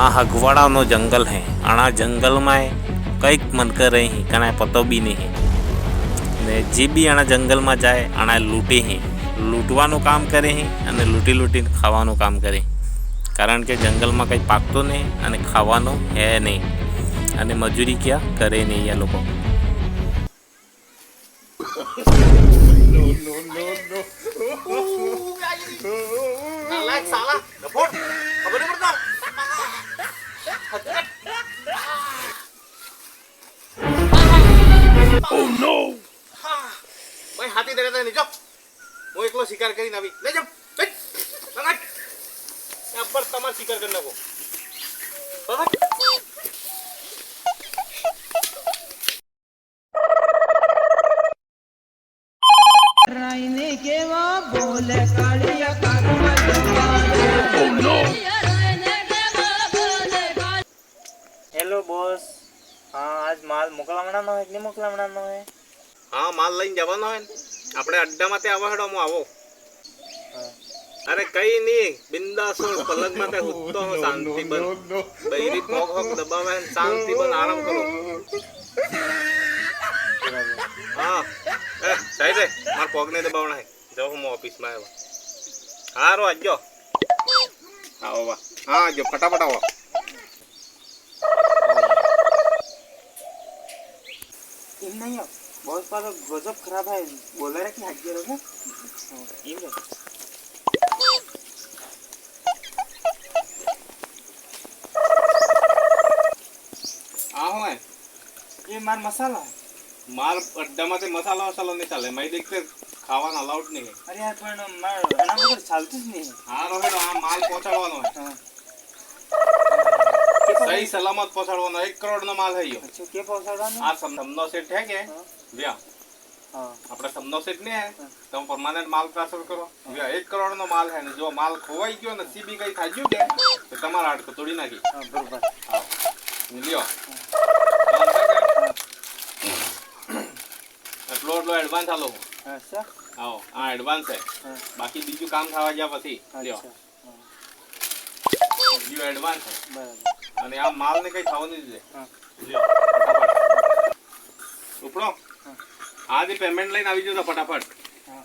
આ હગવાડાનો જંગલ है આના જંગલમાં કંઈક મન કરે હી કના પતો બી નહીં ને જે બી આના જંગલમાં જાય આના લૂંટે હી લૂંટવાનું કામ કરે હી અને લૂંટી લૂંટીને ખાવાનું કામ કરે કારણ કે જંગલમાં કંઈ પાકતો નહીં અને ખાવાનું હે નહીં અને મજૂરી ક્યાં કરે નહીં આ લોકો નાલાયક સાલા ડફોડ ખબર નહીં પડતા Oh no! ભાઈ હાથી દરે દે નીચો હું એકલો શિકાર કરીને આવી લે જમ લગાડ અબ્બર તમાર શિકાર કરી નાખો રાઈને કેવા બોલે કાળિયા કાગમાં Oh no! હેલો બોસ हाँ आज माल मोकलावવાનો है कि नहीं मोकलावવાનો है હા માલ લઈને જવાનો હોય ને આપણે અડ્ડામાં ત્યાં આવો હેડો હું આવો અરે કઈ નહીં બિંદાસ પલંગ માં તે હુત્તો હો શાંતિ બન બૈરી પોગ હોક દબાવે શાંતિ બન આરામ કરો હા એ સહી રે માર પોગ ને દબાવਣਾ है જો હું ઓફિસ માં આવ્યો હારો આજો આવો વા હા જો ફટાફટ આવો इन नहीं है बहुत सारा गजब खराब है बोल रहा है कि हट गया इन આવો હે ये मार मसाला है માલ અડ્ડામાં તે મસાલા મસાલો નહીં ચાલે મેં દેખતે ખાવાના અલાઉડ નહીં હે अरे यार पण मार एना वगैरे चालतच नाही હારો હેડો આ માલ પહોંચાડવાનો હે हाँ સહી સલામત પહોંચાડવાનો 1 કરોડ નો માલ હે યો अच्छा के पहुंचाड़ाना આ સમનો સેટ હે કે વ્યા हाँ આપણે સમનો સેટ ને હે તો પરમાનન્ટ માલ ટ્રાન્સફર કરો વ્યા 1 કરોડ નો માલ હે ને જો માલ ખોવાઈ ગયો ને સીબી કઈ થાજ્યું કે તો તમારા હાડકો તોડી નાખી हाँ बरोबर આવો લ્યો એટલો એટલો એડવાન્સ આલો अच्छा આવો આ એડવાન્સ હે हाँ બાકી બીજું કામ થવા ગયા પછી લ્યો अच्छा हाँ લ્યો એડવાન્સ હે बराबर અને આ માલ ને કઈ થવા નહીં દે हाँ લ્યો ફટાફટ ઉપડો हाँ आज पेमेंट लाइन આવી જજો ફટાફટ हाँ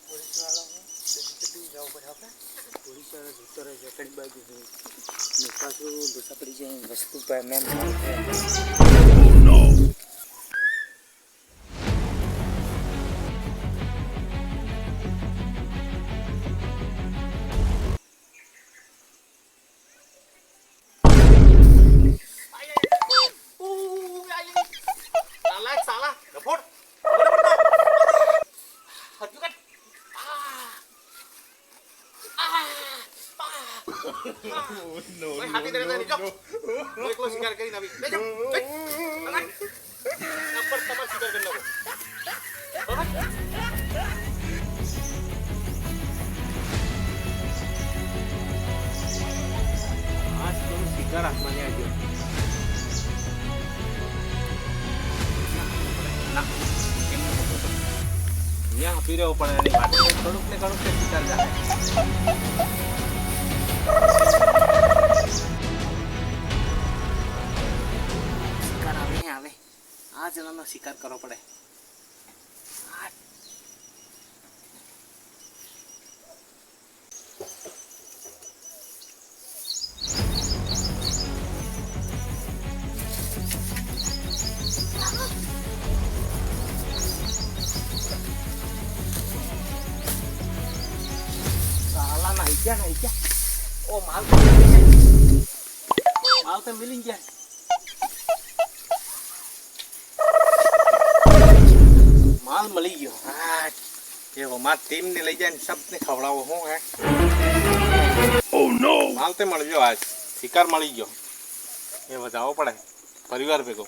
पुलिस वाला हो जल्दी जाओ बराबर पुलिस वाला जूतो रह जकड़ी बाजू है मेरा तो दूसरा पड़ी जाए वस्तु पर मैं નાલાયક સાલા ડફોડ ખબર પડતા હજુ કટ ભાઈ હાથી દરે દે નીચો હું એકલો શિકાર કરીને આવી લે જમ લગાડ અબ્બર તમાર શિકાર કરી નાખો આજ તો શિકાર હાથમાં નહીં આવ્યો यहाँ पी रहे हो पड़े नहीं बात कड़ुक से निकल जाए शिकार आवे हैं आवे आ जना शिकार करो पड़े नहीं क्या ओ माल तो मिल गया माल मिल गयो हाँ ये वो मार टीम ने ले जाए सब ने खवड़ावो हूँ है ओह नो माल तो मिल गयो आज शिकार मिल गयो ये बचाओ पड़े परिवार पे को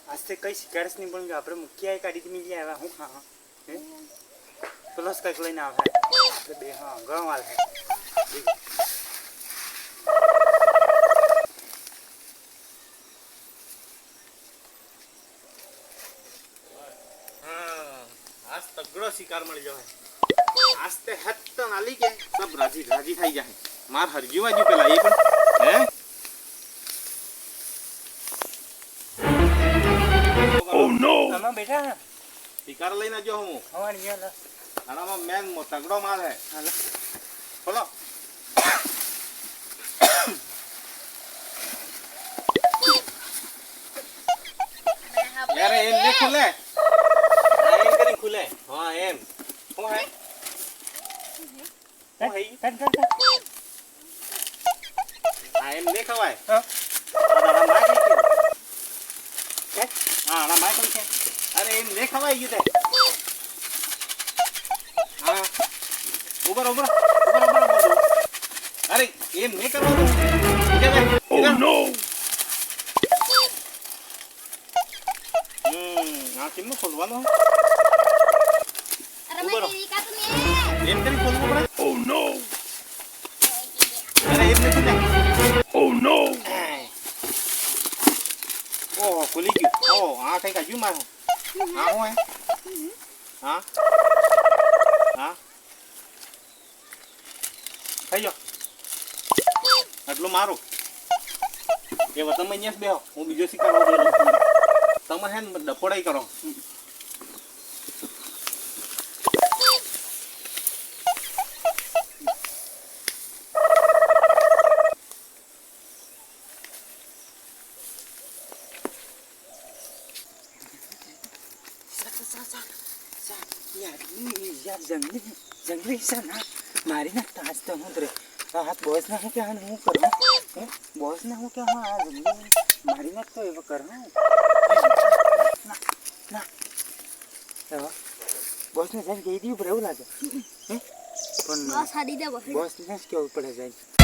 आज से कई शिकारस नहीं बन गया આપણે મુખ્ય કાઢી થી મિલી આવ્યા હું હા હે પ્લસ કઈક લઈને આવે આપણે બે હા ગણવાલ હે हाँ, आज तगड़ो शिकार मળી जाए आज ते हत्त नाली के सब राजी राजी થઈ જાય માર હરજી વાજી પેલા એ પણ હે ઓ નો આમાં બેઠા શિકાર લઈને જો હું હવાણ ગયા લા આનામાં મેન તગડો માલ હે હાલો બોલો यार एम ने खुले एम करी खुले हां एम हो है કટ आ एम ने खवाय હા आना माय कई के हां आना माय कई के अरे एम ने खवाय गई ते हां ऊपर ऊपर ऊपर ऊपर अरे एम ने करवा दो ओह नो આ કેમનું ખોલવાનું अरे मैं दीदी का तो नहीं એમ કરી ખોલવું પડે ઓહ નો અરે એમ નથી ને ઓહ નો ઓહ ખુલી ગયું ઓહ આ કઈ કાજુ મારું આ હું હે હા હા થઈ ગયો આટલું મારું એ તમે અહીંયા જ બેહો હું બીજો શિકાર ઓર્ડર તમે હે ને ડપોડાઈ કરો यार जंगली सा ना मारी ना ताज तो हूँ तेरे हाथ बॉस ना हो क्या हाँ हूँ कर रहा हूँ बॉस ना हो क्या हाँ जंगली मारी ना तो ये कर रहा हूँ ना ना बॉस ने जब गई थी ऊपर એવું લાગે પણ बस हरी दे बस बॉस ને કેવું પડે જાય